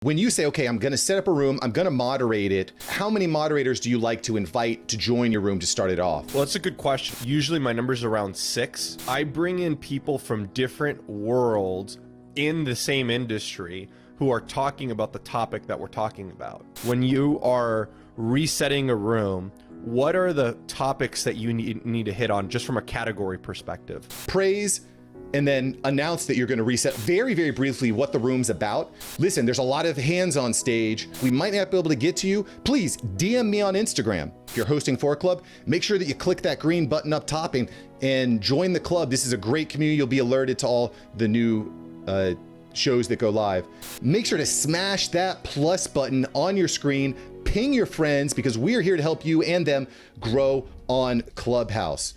When you say, okay, I'm going to set up a room, I'm going to moderate it, how many moderators do you like to invite to join your room to start it off? Well, that's a good question. Usually my number's around 6. I bring in people from different worlds in the same industry who are talking about the topic that we're talking about. When you are resetting a room, what are the topics that you need to hit on just from a category perspective? Praise, and then announce that you're going to reset very, very briefly what the room's about. Listen, there's a lot of hands on stage. We might not be able to get to you. Please DM me on Instagram. If you're hosting for a club, make sure that you click that green button up top and join the club. This is a great community. You'll be alerted to all the new shows that go live. Make sure to smash that plus button on your screen. Ping your friends because we are here to help you and them grow on Clubhouse.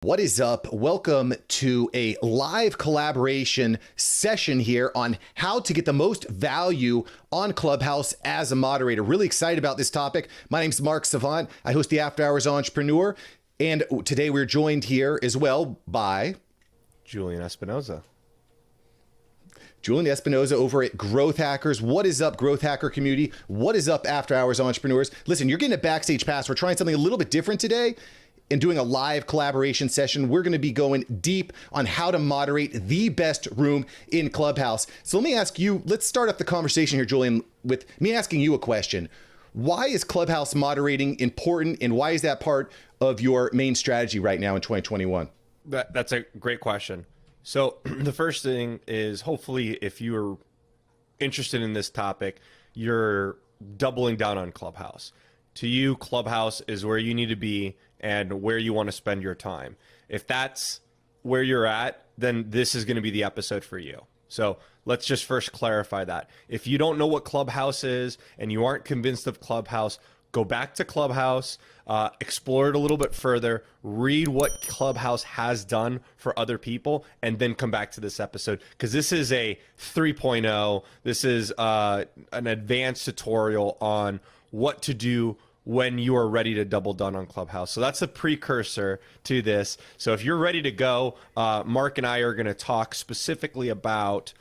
What is up? Welcome to a live collaboration session here on how to get the most value on Clubhouse as a moderator. Really excited about this topic. My name's Mark Savant. I host the After Hours Entrepreneur. And today we're joined here as well by Julian Espinosa. Julian Espinosa over at Growth Hackers. What is up, Growth Hacker community? What is up, After Hours Entrepreneurs? Listen, you're getting a backstage pass. We're trying something a little bit different today. And doing a live collaboration session, we're going to be going deep on how to moderate the best room in Clubhouse. So let me ask you, let's start off the conversation here, Julian, with me asking you a question. Why is Clubhouse moderating important, and why is that part of your main strategy right now in 2021? That's a great question. So the first thing is, hopefully, if you're interested in this topic, you're doubling down on Clubhouse. To you, Clubhouse is where you need to be and where you want to spend your time. If that's where you're at, then this is going to be the episode for you. So let's just first clarify that. If you don't know what Clubhouse is and you aren't convinced of Clubhouse, go back to Clubhouse, explore it a little bit further, read what Clubhouse has done for other people, and then come back to this episode, because this is a 3.0. This is an advanced tutorial on what to do when you are ready to double down on Clubhouse. So that's a precursor to this. So if you're ready to go, Mark and I are going to talk specifically about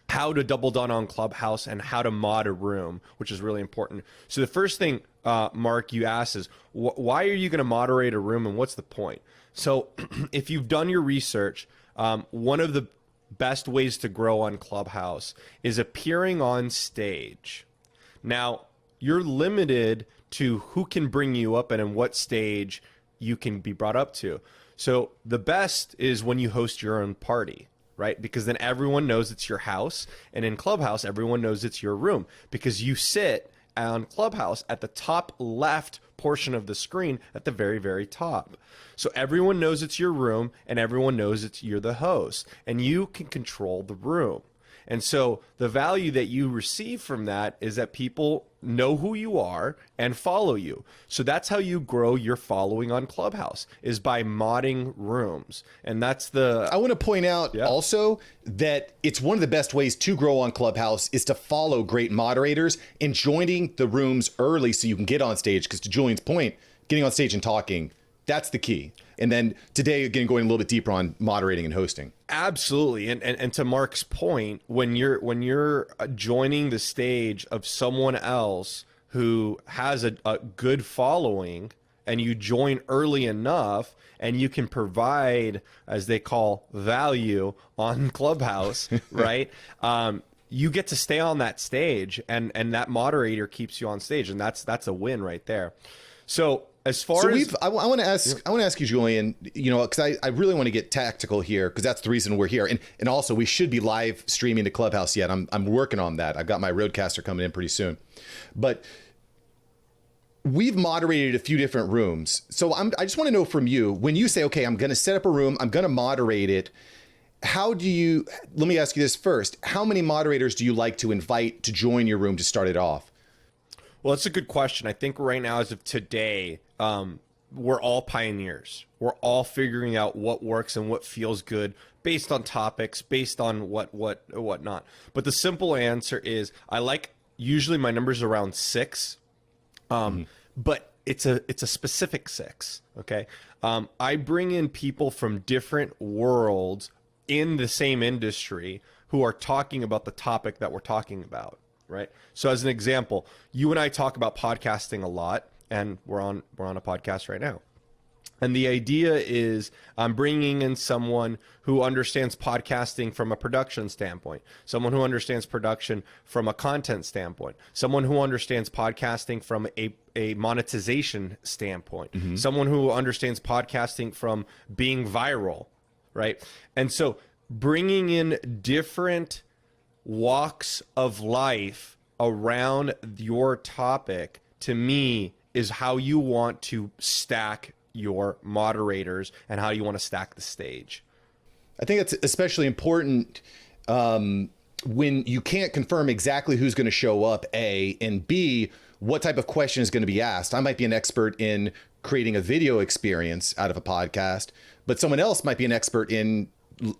how to double down on Clubhouse and how to mod a room, which is really important. So the first thing, Mark, you asked is, why are you going to moderate a room and what's the point? So if you've done your research, one of the best ways to grow on Clubhouse is appearing on stage. Now, you're limited to who can bring you up and in what stage you can be brought up to. So the best is when you host your own party, right? Because then everyone knows it's your house, and in Clubhouse, everyone knows it's your room because you sit on Clubhouse at the top left portion of the screen at the very, very top. So everyone knows it's your room and everyone knows you're the host, and you can control the room. And so the value that you receive from that is that people know who you are and follow you. So that's how you grow your following on Clubhouse, is by modding rooms. And that's the... I want to point out also that it's one of the best ways to grow on Clubhouse is to follow great moderators and joining the rooms early so you can get on stage. Because to Julian's point, getting on stage and talking, that's the key. And then today, again, going a little bit deeper on moderating and hosting. Absolutely. And to Mark's point, when you're joining the stage of someone else who has a good following, and you join early enough and you can provide, as they call, value on Clubhouse, right? You get to stay on that stage, and that moderator keeps you on stage, and that's a win right there. So as far as I want to ask you, Julian, you know, because I really want to get tactical here, because that's the reason we're here, and also we should be live streaming to Clubhouse yet. I'm working on that. I've got my Roadcaster coming in pretty soon, but we've moderated a few different rooms. So I just want to know from you, when you say, okay, I'm going to set up a room, I'm going to moderate it. How do you? Let me ask you this first: how many moderators do you like to invite to join your room to start it off? Well, that's a good question. I think right now, as of today, we're all pioneers. We're all figuring out what works and what feels good based on topics, based on what not. But the simple answer is, usually my number's around 6, but it's a specific 6. Okay, I bring in people from different worlds in the same industry who are talking about the topic that we're talking about, right? So as an example, you and I talk about podcasting a lot, and we're on a podcast right now. And the idea is I'm bringing in someone who understands podcasting from a production standpoint, someone who understands production from a content standpoint, someone who understands podcasting from a monetization standpoint, someone who understands podcasting from being viral, right? And so bringing in different walks of life around your topic, to me, is how you want to stack your moderators and how you want to stack the stage. I think it's especially important when you can't confirm exactly who's going to show up, A, and B, what type of question is going to be asked. I might be an expert in creating a video experience out of a podcast, but someone else might be an expert in,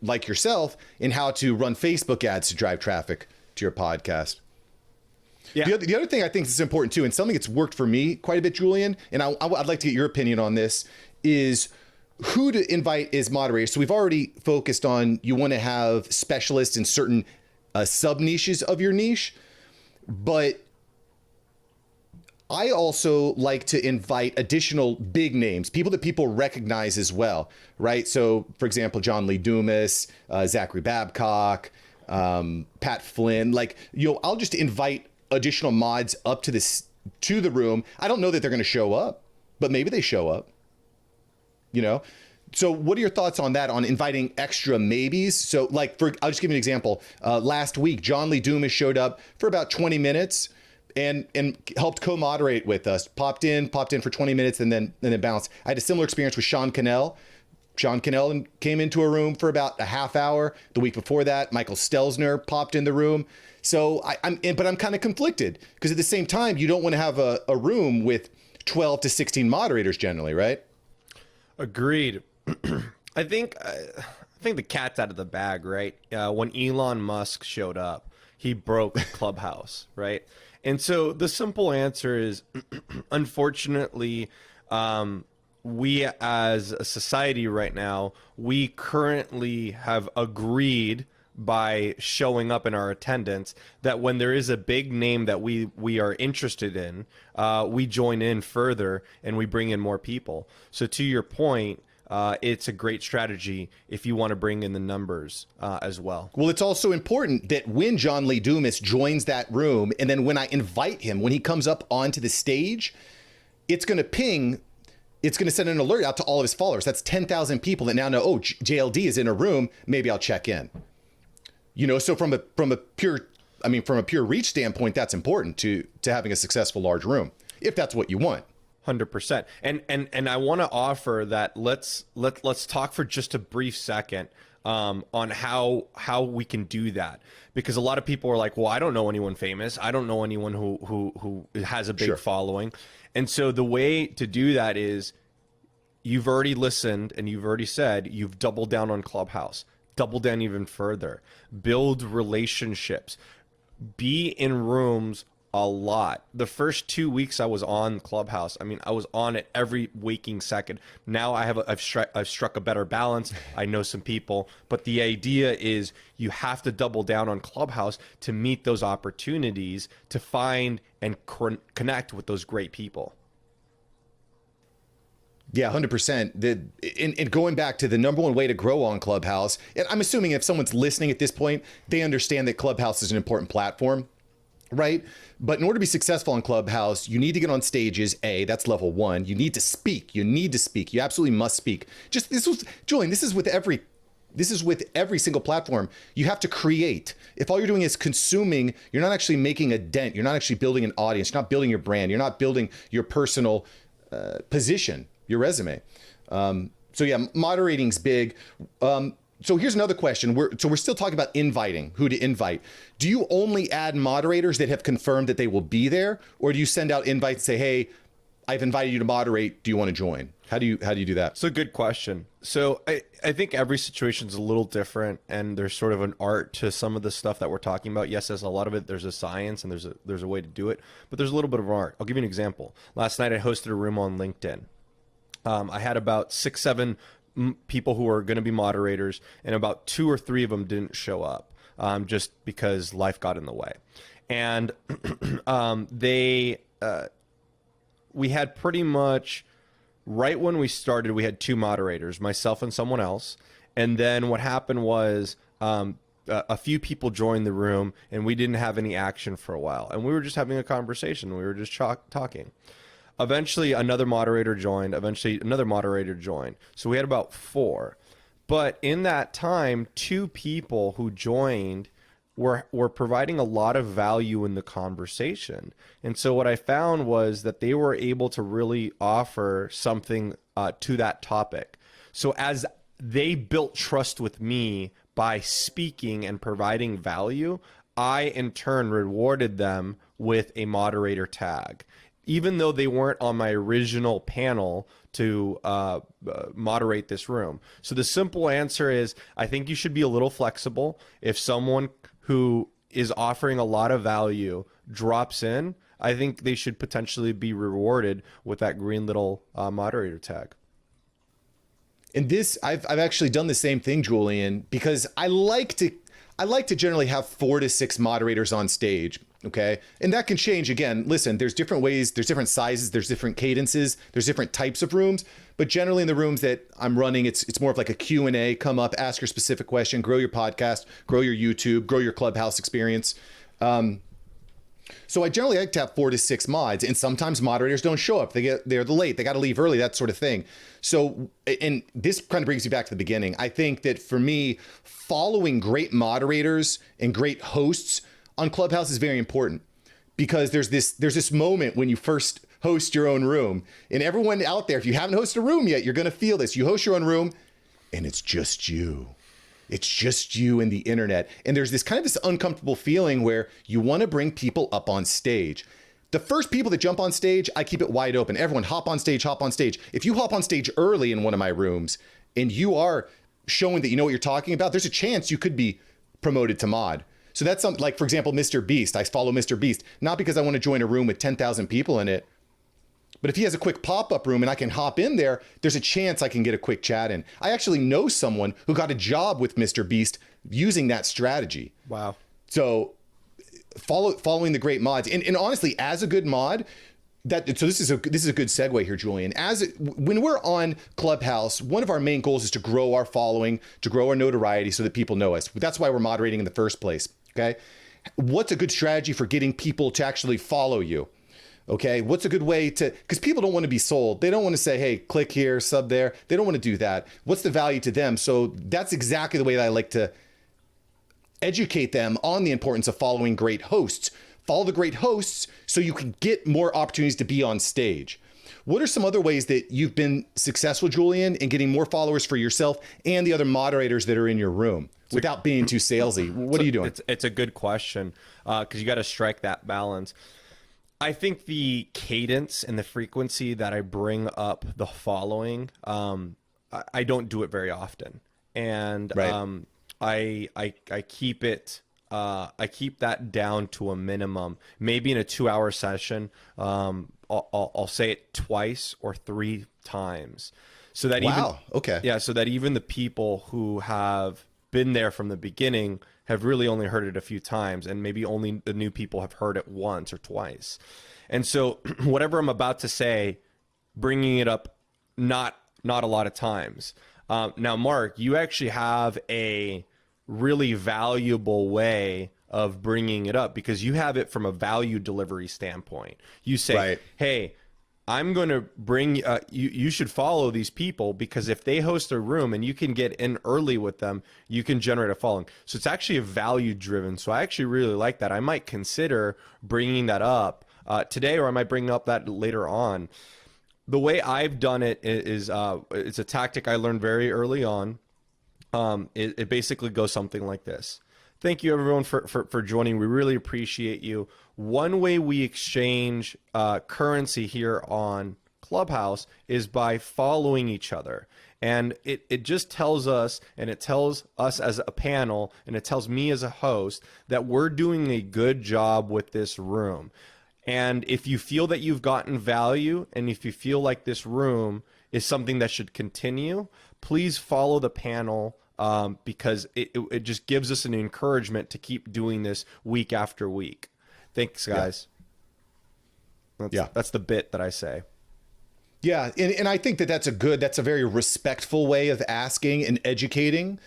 like yourself, in how to run Facebook ads to drive traffic to your podcast. Yeah. The other thing I think is important too, and something that's worked for me quite a bit, Julian, and I'd like to get your opinion on this, is who to invite as moderators. So we've already focused on you want to have specialists in certain sub niches of your niche, but I also like to invite additional big names, people that people recognize as well, right? So for example, John Lee Dumas, Zachary Babcock, Pat Flynn, I'll just invite additional mods up to the room. I don't know that they're going to show up, but maybe they show up, So what are your thoughts on that, on inviting extra maybes? So I'll just give you an example. Last week, John Lee Dumas showed up for about 20 minutes and helped co-moderate with us, popped in for 20 minutes and then bounced. I had a similar experience with Sean Cannell. Sean Cannell came into a room for about a half hour. The week before that, Michael Stelzner popped in the room. So I'm kind of conflicted, because at the same time, you don't want to have a room with 12 to 16 moderators generally, right? Agreed. I think the cat's out of the bag, right? When Elon Musk showed up, he broke Clubhouse, right? And so the simple answer is, unfortunately, we as a society right now, we currently have agreed by showing up in our attendance that when there is a big name that we are interested in, we join in further and we bring in more people. So to your point, it's a great strategy if you want to bring in the numbers as well. Well, it's also important that when John Lee Dumas joins that room, and then when I invite him, when he comes up onto the stage, it's going to ping. It's going to send an alert out to all of his followers. That's 10,000 people that now know, oh, JLD is in a room. Maybe I'll check in. So from a pure reach standpoint, that's important to having a successful large room, if that's what you want. 100%. And I want to offer that let's talk for just a brief second on how we can do that, because a lot of people are like, well, I don't know anyone famous. I don't know anyone who has a big following. And so the way to do that is, you've already listened and you've already said you've doubled down on Clubhouse. Double down even further. Build relationships. Be in rooms a lot. The first 2 weeks I was on Clubhouse, I was on it every waking second. Now I've struck a better balance. I know some people, but the idea is you have to double down on Clubhouse to meet those opportunities, to find and connect with those great people. Yeah, 100%. And going back to the number one way to grow on Clubhouse, and I'm assuming if someone's listening at this point, they understand that Clubhouse is an important platform, right? But in order to be successful on Clubhouse, you need to get on stages. That's level one. You need to speak. You absolutely must speak. Julian, this is with every single platform. You have to create. If all you're doing is consuming, you're not actually making a dent. You're not actually building an audience. You're not building your brand. You're not building your personal position, your resume. So yeah, moderating's big. So here's another question. We're still talking about inviting, who to invite. Do you only add moderators that have confirmed that they will be there, or do you send out invites and say, hey, I've invited you to moderate. Do you want to join? How do you do that? It's a good question. So I think every situation is a little different, and there's sort of an art to some of the stuff that we're talking about. Yes, there's a lot of it. There's a science and there's a way to do it, but there's a little bit of art. I'll give you an example. Last night I hosted a room on LinkedIn. I had about 6-7 people who are going to be moderators, and about 2 or 3 of them didn't show up just because life got in the way. And we had pretty much, right when we started, we had 2 moderators, myself and someone else. And then what happened was a few people joined the room, and we didn't have any action for a while. And we were just having a conversation. We were just talking. Eventually, another moderator joined. Eventually, another moderator joined. So we had about 4. But in that time, 2 people who joined were providing a lot of value in the conversation. And so what I found was that they were able to really offer something to that topic. So as they built trust with me by speaking and providing value, I in turn rewarded them with a moderator tag, even though they weren't on my original panel to moderate this room. So the simple answer is, I think you should be a little flexible. If someone who is offering a lot of value drops in, I think they should potentially be rewarded with that green little moderator tag. And this, I've actually done the same thing, Julian, because I like to generally have 4 to 6 moderators on stage. Okay. And that can change. Again, listen, there's different ways, there's different sizes, there's different cadences, there's different types of rooms. But generally in the rooms that I'm running, it's more of like a Q&A, come up, ask your specific question, grow your podcast, grow your YouTube, grow your Clubhouse experience. So I generally like to have 4 to 6 mods, and sometimes moderators don't show up. They're late, they got to leave early, that sort of thing. So, and this kind of brings you back to the beginning. I think that for me, following great moderators and great hosts on Clubhouse is very important, because there's this moment when you first host your own room, and everyone out there, if you haven't hosted a room yet, you're going to feel this. You host your own room and it's just you. It's just you and the internet. And there's this kind of this uncomfortable feeling where you want to bring people up on stage. The first people that jump on stage, I keep it wide open. Everyone hop on stage, hop on stage. If you hop on stage early in one of my rooms and you are showing that you know what you're talking about, there's a chance you could be promoted to mod. So that's something like, for example, Mr. Beast. I follow Mr. Beast, not because I want to join a room with 10,000 people in it, but if he has a quick pop-up room and I can hop in there, there's a chance I can get a quick chat in. I actually know someone who got a job with Mr. Beast using that strategy. Wow. So following the great mods, and honestly, as a good mod, so this is a good segue here, Julian. When we're on Clubhouse, one of our main goals is to grow our following, to grow our notoriety so that people know us. That's why we're moderating in the first place. Okay. What's a good strategy for getting people to actually follow you? Okay, what's a good way to, because people don't want to be sold. They don't want to say, hey, click here, sub there. They don't want to do that. What's the value to them? So that's exactly the way that I like to educate them on the importance of following great hosts. Follow the great hosts so you can get more opportunities to be on stage. What are some other ways that you've been successful, Julian, in getting more followers for yourself and the other moderators that are in your room without being too salesy? What are you doing? It's a good question, because you got to strike that balance. I think the cadence and the frequency that I bring up the following, I don't do it very often, and right. I keep it. I keep that down to a minimum. Maybe in a 2-hour session, I'll say it twice or 3 times, so that so that even the people who have been there from the beginning have really only heard it a few times, and maybe only the new people have heard it once or twice. And so whatever I'm about to say, bringing it up not a lot of times. Now, Mark, you actually have a really valuable way of bringing it up, because you have it from a value delivery standpoint. You say, right, hey, I'm going to bring you should follow these people, because if they host a room and you can get in early with them, you can generate a following. So it's actually a value driven. So I actually really like that. I might consider bringing that up today, or I might bring up that later on. The way I've done it is it's a tactic I learned very early on. It basically goes something like this. Thank you, everyone, for joining. We really appreciate you. One way we exchange currency here on Clubhouse is by following each other. And it just tells us, and it tells us as a panel, and it tells me as a host, that we're doing a good job with this room. And if you feel that you've gotten value, and if you feel like this room is something that should continue, please follow the panel, because it just gives us an encouragement to keep doing this week after week. Thanks, guys. That's the bit that I say. Yeah, and I think that's a very respectful way of asking and educating.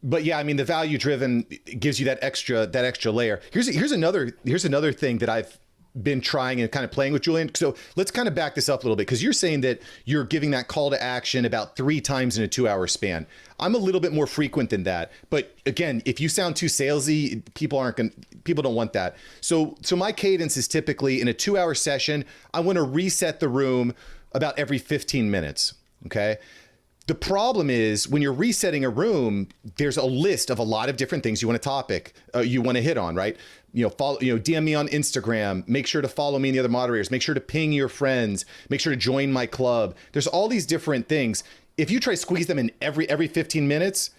But yeah, I mean, the value driven gives you that extra layer. Here's another thing that I've been trying and kind of playing with, Julian. So let's kind of back this up a little bit, because you're saying that you're giving that call to action about 3 times in a 2-hour span. I'm a little bit more frequent than that. But again, if you sound too salesy, people don't want that. So my cadence is typically in a 2-hour session, I want to reset the room about every 15 minutes. Okay. The problem is when you're resetting a room, there's a list of a lot of different things you want to hit on, right? DM me on Instagram, make sure to follow me and the other moderators, make sure to ping your friends, make sure to join my club. There's all these different things. If you try to squeeze them in every 15 minutes,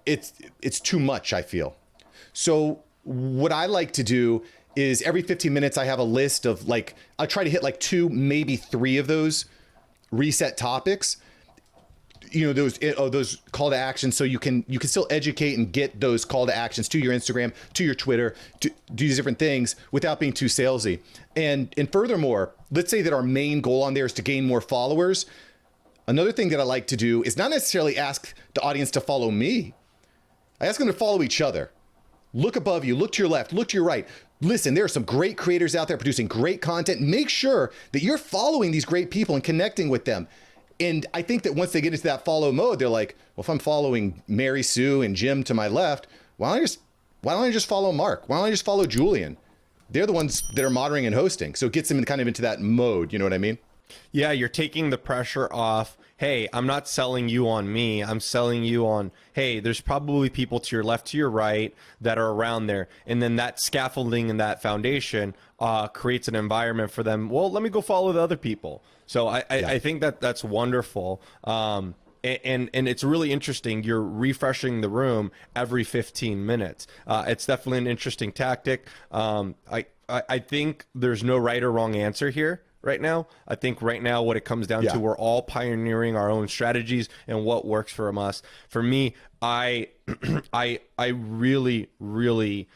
it's too much, I feel. So what I like to do is every 15 minutes, I have a list of I try to hit 2, maybe 3 of those reset topics. Those call to action, so you can still educate and get those call to actions to your Instagram, to your Twitter, to do these different things without being too salesy. And furthermore, let's say that our main goal on there is to gain more followers. Another thing that I like to do is not necessarily ask the audience to follow me. I ask them to follow each other. Look above you, look to your left, look to your right. Listen, there are some great creators out there producing great content. Make sure that you're following these great people and connecting with them. And I think that once they get into that follow mode, they're like, well, if I'm following Mary Sue and Jim to my left, why don't I just follow Mark? Why don't I just follow Julian? They're the ones that are moderating and hosting. So it gets them kind of into that mode. You know what I mean? Yeah, you're taking the pressure off. Hey, I'm not selling you on me. I'm selling you on, hey, there's probably people to your left, to your right that are around there. And then that scaffolding and that foundation creates an environment for them. Well, let me go follow the other people. So I think that's wonderful. And it's really interesting. You're refreshing the room every 15 minutes. It's definitely an interesting tactic. I think there's no right or wrong answer here right now. I think right now what it comes down to, we're all pioneering our own strategies and what works for us. For me, I really, really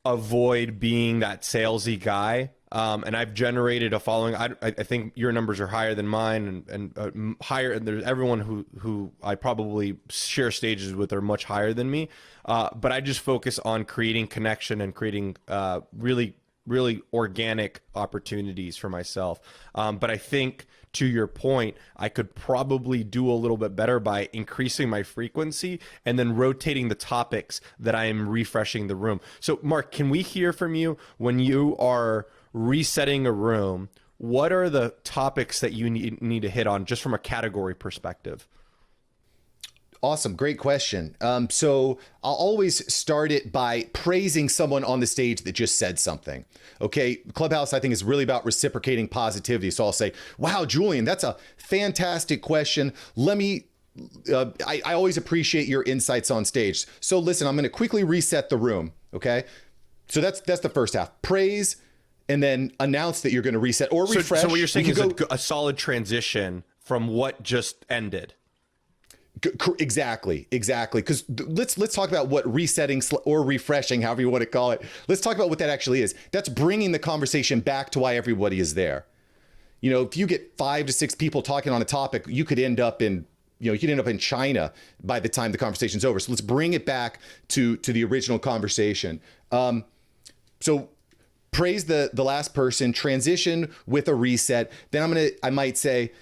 avoid being that salesy guy. And I've generated a following. I think your numbers are higher than mine, and higher. And there's everyone who I probably share stages with are much higher than me. But I just focus on creating connection and creating really organic opportunities for myself. But I think, to your point, I could probably do a little bit better by increasing my frequency and then rotating the topics that I am refreshing the room. So Mark, can we hear from you when you are resetting a room? What are the topics that you need to hit on just from a category perspective? Awesome. Great question. So I'll always start it by praising someone on the stage that just said something. Okay. Clubhouse, I think, is really about reciprocating positivity. So I'll say, wow, Julian, that's a fantastic question. I always appreciate your insights on stage. So listen, I'm going to quickly reset the room. Okay. So that's the first half. Praise, and then announce that you're going to reset or refresh. So what you're saying is a solid transition from what just ended. Exactly. Because let's talk about what resetting or refreshing, however you want to call it. Let's talk about what that actually is. That's bringing the conversation back to why everybody is there. If you get 5 to 6 people talking on a topic, you could end up in China by the time the conversation's over. So let's bring it back to the original conversation. So praise the last person, transition with a reset. Then I might say,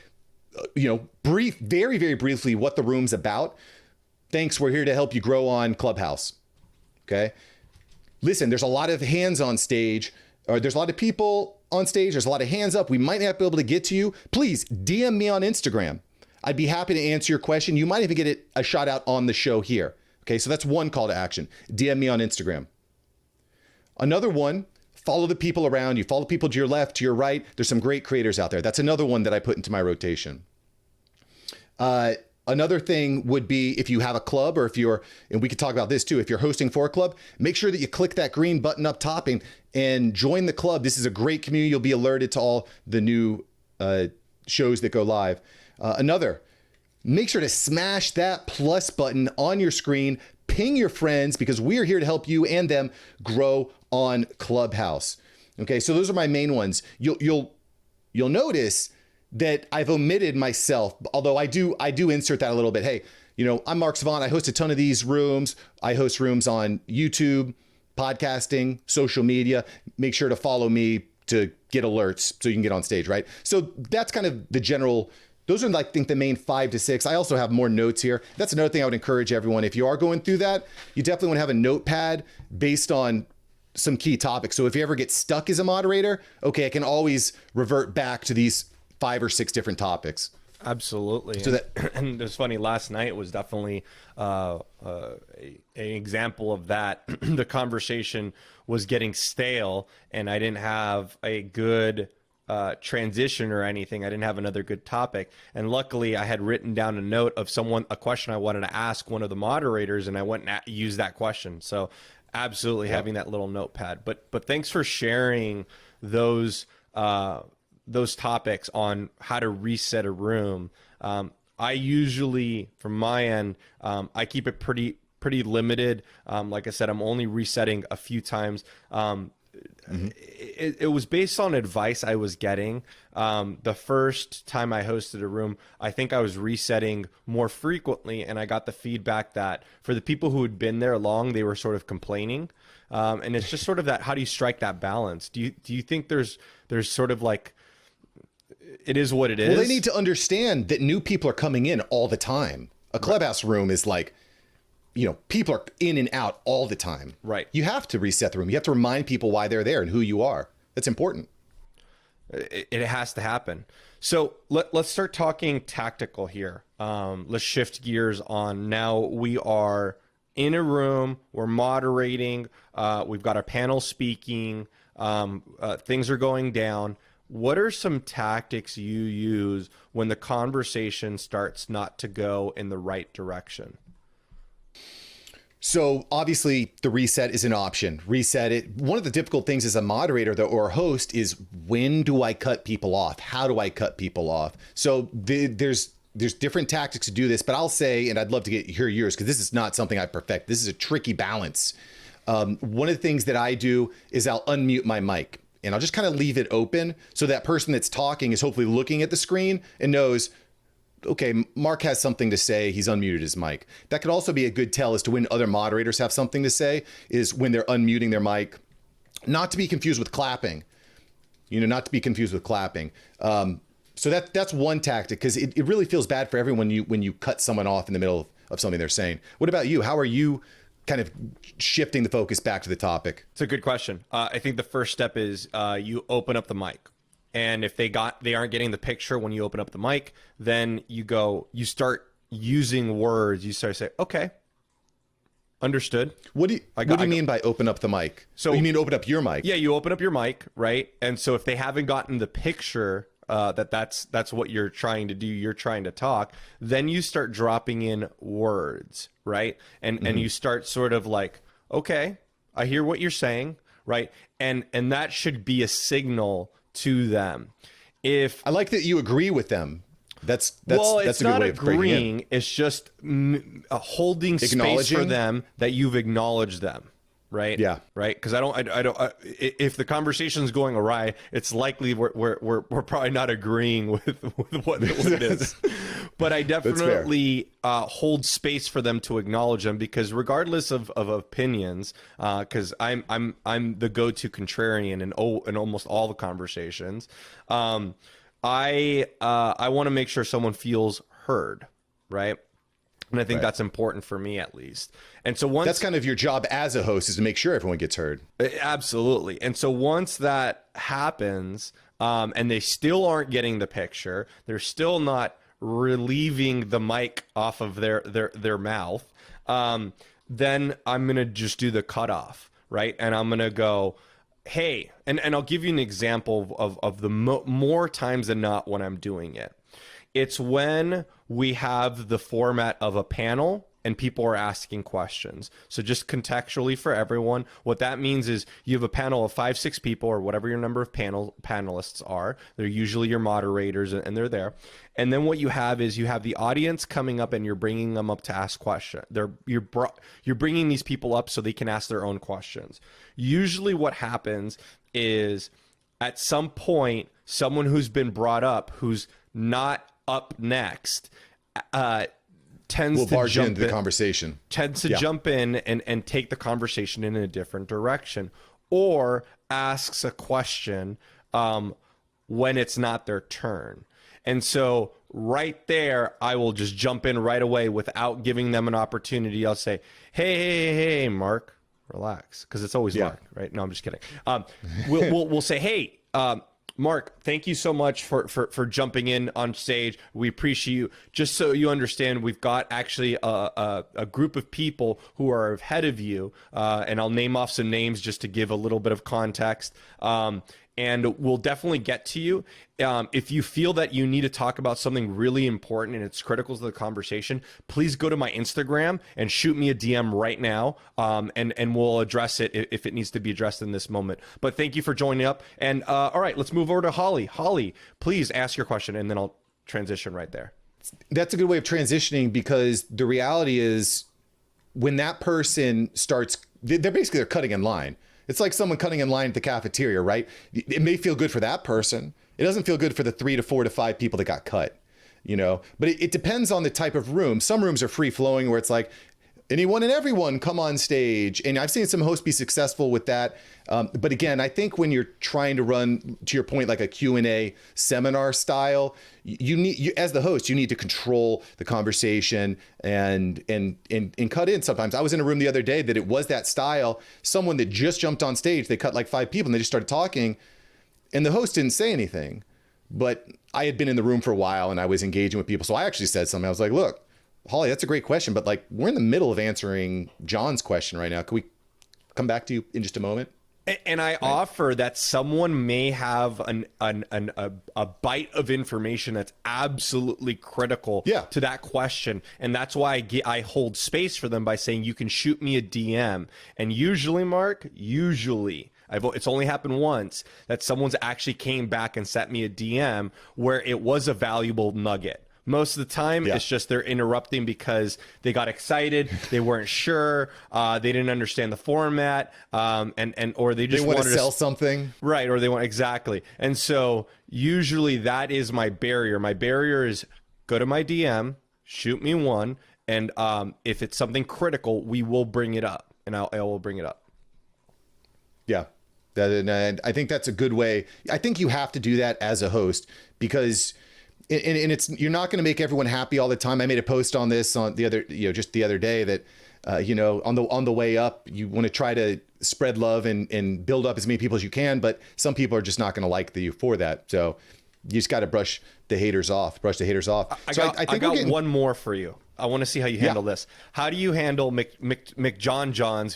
very, very briefly what the room's about. Thanks. We're here to help you grow on Clubhouse. Okay. Listen, there's a lot of hands on stage, or there's a lot of people on stage. There's a lot of hands up. We might not be able to get to you. Please DM me on Instagram. I'd be happy to answer your question. You might even get a shout out on the show here. Okay. So that's one call to action. DM me on Instagram. Another one, follow the people around you. Follow people to your left, to your right. There's some great creators out there. That's another one that I put into my rotation. Another thing would be if you have a club, or and we could talk about this too, if you're hosting for a club, make sure that you click that green button up top and join the club. This is a great community. You'll be alerted to all the new shows that go live. Another, make sure to smash that plus button on your screen, ping your friends, because we're here to help you and them grow on Clubhouse. Okay, so those are my main ones. You'll notice that I've omitted myself, although I do insert that a little bit. Hey, I'm Mark Savant. I host a ton of these rooms. I host rooms on YouTube, podcasting, social media. Make sure to follow me to get alerts so you can get on stage, right? So that's kind of the general. Those are, I think, the main 5 to 6. I also have more notes here. That's another thing I would encourage everyone. If you are going through that, you definitely want to have a notepad based on some key topics. So if you ever get stuck as a moderator, okay, I can always revert back to these 5 or 6 different topics. Absolutely. So and it's funny, last night was definitely an example of that. The conversation was getting stale and I didn't have a good transition or anything. I didn't have another good topic. And luckily I had written down a note of a question I wanted to ask one of the moderators, and I went and used that question. So absolutely having that little notepad. But thanks for sharing those topics on how to reset a room. I usually, from my end, I keep it pretty limited. Like I said, I'm only resetting a few times. It was based on advice I was getting. The first time I hosted a room, I think I was resetting more frequently, and I got the feedback that for the people who had been there long, they were sort of complaining. And it's just sort of that, how do you strike that balance? Do you think there's sort of like, it is what it is? Well, they need to understand that new people are coming in all the time. A Clubhouse room is like, people are in and out all the time. Right. You have to reset the room. You have to remind people why they're there and who you are. That's important. It has to happen. So let's start talking tactical here. Let's shift gears on. Now we are in a room, we're moderating, we've got our panel speaking, things are going down. What are some tactics you use when the conversation starts not to go in the right direction? So obviously the reset is an option. Reset it. One of the difficult things as a moderator or a host is, when do I cut people off? How do I cut people off? So there's different tactics to do this, but I'll say, and I'd love to hear yours, because this is not something I perfect. This is a tricky balance. One of the things that I do is I'll unmute my mic. And I'll just kind of leave it open so that person that's talking is hopefully looking at the screen and knows, okay, Mark has something to say. He's unmuted his mic. That could also be a good tell as to when other moderators have something to say, is when they're unmuting their mic. Not to be confused with clapping. Not to be confused with clapping. So that's one tactic, because it really feels bad for everyone when you cut someone off in the middle of something they're saying. What about you? How are you kind of shifting the focus back to the topic? It's a good question. I think the first step is you open up the mic. And if they aren't getting the picture when you open up the mic, then you start using words. You start to say, okay, understood. What do you mean by open up the mic? So you mean open up your mic? Yeah, you open up your mic, right? And so if they haven't gotten the picture that's what you're trying to do, you're trying to talk, then you start dropping in words, right? And you start sort of like, okay, I hear what you're saying, right? And that should be a signal to them. If I like that you agree with them. That's a good way of not agreeing. It's just holding space for them that you've acknowledged them. Right. Yeah. Right. Because if the conversation's going awry, it's likely we're probably not agreeing with what it is. But I definitely hold space for them to acknowledge them, because regardless of opinions, because I'm the go-to contrarian in almost all the conversations. I want to make sure someone feels heard. Right. And I think that's important for me, at least. And so that's kind of your job as a host, is to make sure everyone gets heard. Absolutely. And so once that happens, and they still aren't getting the picture, they're still not relieving the mic off of their mouth, then I'm going to just do the cutoff, right? And I'm going to go, hey, and I'll give you an example of the more times than not when I'm doing it. It's when we have the format of a panel and people are asking questions. So just contextually for everyone, what that means is you have a panel of 5, 6 people, or whatever your number of panelists are. They're usually your moderators, and they're there. And then what you have is you have the audience coming up, and you're bringing them up to ask questions. You're bringing these people up so they can ask their own questions. Usually what happens is at some point, someone who's been brought up, who's not up next, tends to jump into the conversation. Tends to jump in and take the conversation in a different direction, or asks a question when it's not their turn. And so right there, I will just jump in right away without giving them an opportunity. I'll say, hey, Mark, relax, because it's always Mark, right? No, I'm just kidding. We'll say, hey, Mark, thank you so much for jumping in on stage. We appreciate you. Just so you understand, we've got actually a group of people who are ahead of you, and I'll name off some names just to give a little bit of context. And we'll definitely get to you. If you feel that you need to talk about something really important and it's critical to the conversation, please go to my Instagram and shoot me a DM right now, and we'll address it if it needs to be addressed in this moment. But thank you for joining up. And all right, let's move over to Holly. Holly, please ask your question, and then I'll transition right there. That's a good way of transitioning, because the reality is when that person starts, they're cutting in line. It's like someone cutting in line at the cafeteria, right? It may feel good for that person. It doesn't feel good for the 3 to 4 to 5 people that got cut, but it depends on the type of room. Some rooms are free flowing where it's like anyone and everyone come on stage. And I've seen some hosts be successful with that. But again, I think when you're trying to run, to your point, like a Q&A seminar style, you as the host, you need to control the conversation and cut in sometimes. I was in a room the other day that it was that style. Someone that just jumped on stage, they cut like 5 people and they just started talking, and the host didn't say anything. But I had been in the room for a while and I was engaging with people. So I actually said something. I was like, look, Holly, that's a great question, but like we're in the middle of answering John's question right now. Can we come back to you in just a moment? And I offer that someone may have a bite of information that's absolutely critical to that question. And that's why I hold space for them by saying, you can shoot me a DM. And usually, Mark, it's only happened once that someone's actually came back and sent me a DM where it was a valuable nugget. Most of the time, it's just they're interrupting because they got excited, they weren't sure, they didn't understand the format, or they just wanted to sell something, right? Or they want exactly. And so usually that is my barrier. My barrier is go to my DM, shoot me one, and if it's something critical, we will bring it up, and I will bring it up. Yeah. And I think that's a good way. I think you have to do that as a host, because you're not going to make everyone happy all the time. I made a post on this on just the other day that, on the way up, you want to try to spread love and build up as many people as you can, but some people are just not going to like you for that. So you just got to brush the haters off. I got one more for you. I want to see how you handle this. How do you handle McJohns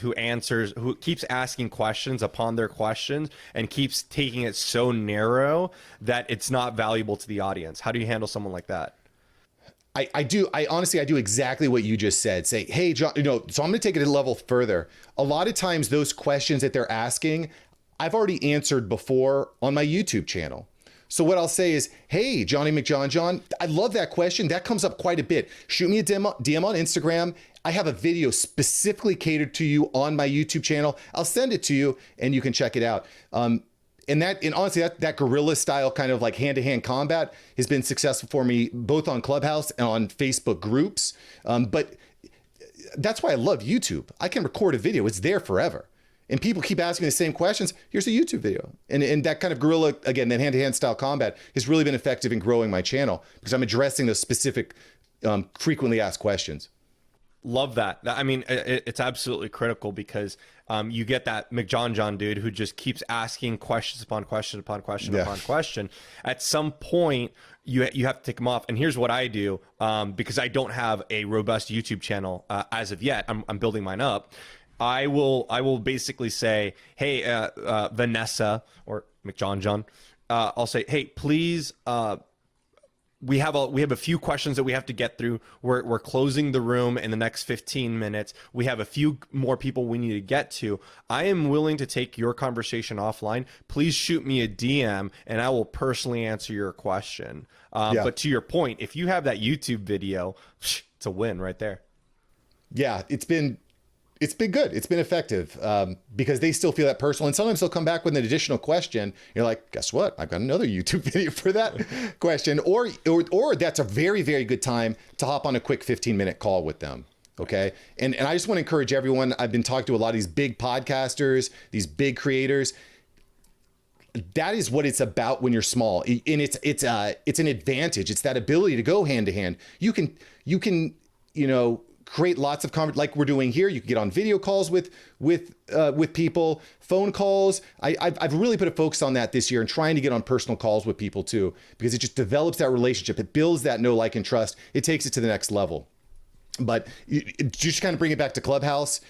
who keeps asking questions upon their questions and keeps taking it so narrow that it's not valuable to the audience? How do you handle someone like that? I do exactly what you just said. Say, hey, John, so I'm going to take it a level further. A lot of times those questions that they're asking, I've already answered before on my YouTube channel. So what I'll say is, hey, Johnny McJohn, I love that question. That comes up quite a bit. Shoot me a DM on Instagram. I have a video specifically catered to you on my YouTube channel. I'll send it to you and you can check it out. And honestly, that guerrilla style kind of like hand-to-hand combat has been successful for me both on Clubhouse and on Facebook groups. But that's why I love YouTube. I can record a video. It's there forever. And people keep asking the same questions. Here's a YouTube video. And that kind of guerrilla, again, that hand-to-hand style combat has really been effective in growing my channel because I'm addressing those specific frequently asked questions. Love that. I mean, it's absolutely critical because you get that McJohn dude who just keeps asking questions upon question upon question upon question. At some point, you have to take them off. And here's what I do because I don't have a robust YouTube channel as of yet. I'm building mine up. I will basically say, hey, Vanessa or McJohn, I'll say, hey, please we have a few questions that we have to get through. We're closing the room in the next 15 minutes. We have a few more people we need to get to. I am willing to take your conversation offline. Please shoot me a DM and I will personally answer your question. But to your point, if you have that YouTube video, it's a win right there. Yeah, it's been good. It's been effective because they still feel that personal. And sometimes they'll come back with an additional question. You're like, guess what? I've got another YouTube video for that question. Or that's a very, very good time to hop on a quick 15-minute call with them. Okay. And I just want to encourage everyone. I've been talking to a lot of these big podcasters, these big creators. That is what it's about when you're small. And it's an advantage. It's that ability to go hand to hand. You can, create lots of like we're doing here. You can get on video calls with people, phone calls. I've really put a focus on that this year and trying to get on personal calls with people too, because it just develops that relationship. It builds that know, like, and trust. It takes it to the next level. But just kind of bring it back to Clubhouse.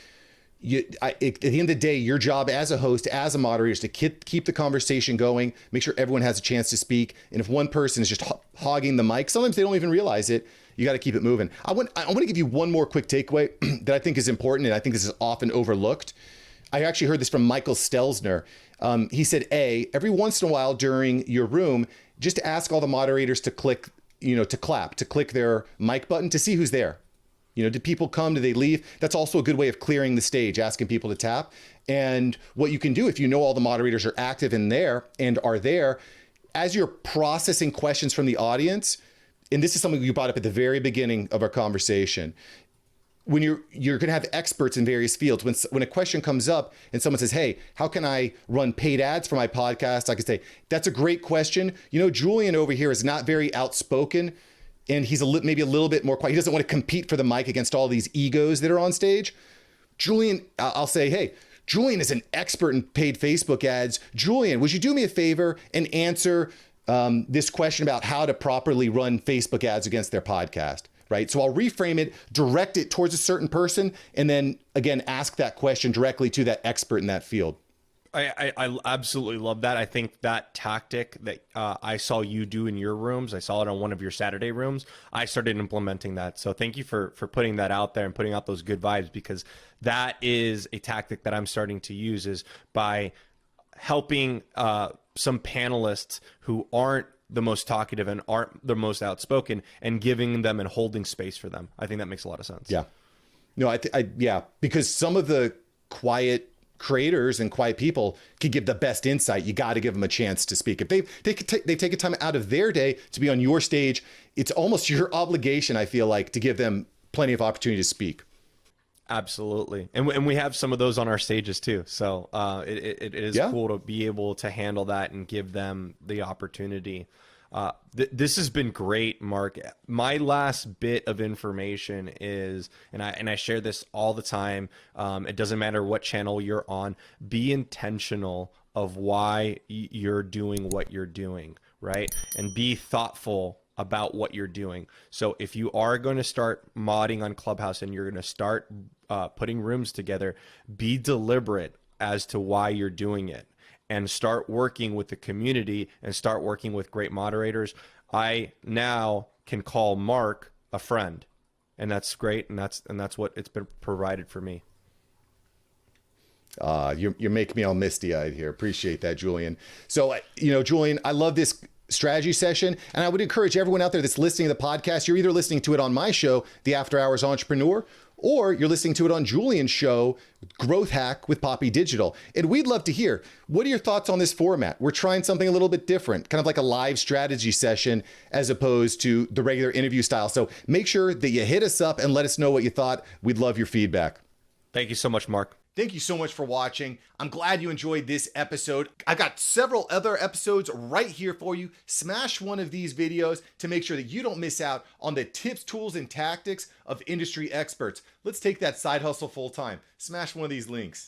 At the end of the day, your job as a host, as a moderator, is to keep the conversation going, make sure everyone has a chance to speak. And if one person is just hogging the mic, sometimes they don't even realize it. You got to keep it moving. I want to give you one more quick takeaway that I think is important, and I think this is often overlooked. I actually heard this from Michael Stelzner. He said, every once in a while during your room, just ask all the moderators to click, to clap, to click their mic button to see who's there. Did people come? Did they leave? That's also a good way of clearing the stage, asking people to tap. And what you can do if you know all the moderators are active in there and are there, as you're processing questions from the audience, and this is something you brought up at the very beginning of our conversation, when you're going to have experts in various fields. When a question comes up and someone says, hey, how can I run paid ads for my podcast? I could say, that's a great question. Julian over here is not very outspoken, and he's maybe a little bit more quiet. He doesn't want to compete for the mic against all these egos that are on stage. Julian, I'll say, hey, Julian is an expert in paid Facebook ads. Julian, would you do me a favor and answer this question about how to properly run Facebook ads against their podcast, right? So I'll reframe it, direct it towards a certain person, and then again, ask that question directly to that expert in that field. I absolutely love that. I think that tactic that I saw you do in your rooms, I saw it on one of your Saturday rooms. I started implementing that. So thank you for putting that out there and putting out those good vibes, because that is a tactic that I'm starting to use, is by helping some panelists who aren't the most talkative and aren't the most outspoken, and giving them and holding space for them. I think that makes a lot of sense. Yeah. No, because some of the quiet creators and quiet people can give the best insight. You got to give them a chance to speak. If they take a time out of their day to be on your stage, it's almost your obligation, I feel like, to give them plenty of opportunity to speak. Absolutely. And we have some of those on our stages too. So it is cool to be able to handle that and give them the opportunity. This has been great, Mark. My last bit of information is, and I share this all the time, it doesn't matter what channel you're on, be intentional of why you're doing what you're doing, right? And be thoughtful about what you're doing. So if you are going to start modding on Clubhouse and you're going to start putting rooms together, be deliberate as to why you're doing it, and start working with the community and start working with great moderators. I now can call Mark a friend, and that's great. And that's what it's been provided for me. You're making me all misty-eyed here. Appreciate that, Julian. So, Julian, I love this strategy session, and I would encourage everyone out there that's listening to the podcast, you're either listening to it on my show, The After Hours Entrepreneur, or you're listening to it on Julian's show, Growth Hack with Papi Digital. And we'd love to hear, what are your thoughts on this format? We're trying something a little bit different, kind of like a live strategy session as opposed to the regular interview style. So make sure that you hit us up and let us know what you thought. We'd love your feedback. Thank you so much, Mark. Thank you so much for watching. I'm glad you enjoyed this episode. I've got several other episodes right here for you. Smash one of these videos to make sure that you don't miss out on the tips, tools, and tactics of industry experts. Let's take that side hustle full time. Smash one of these links.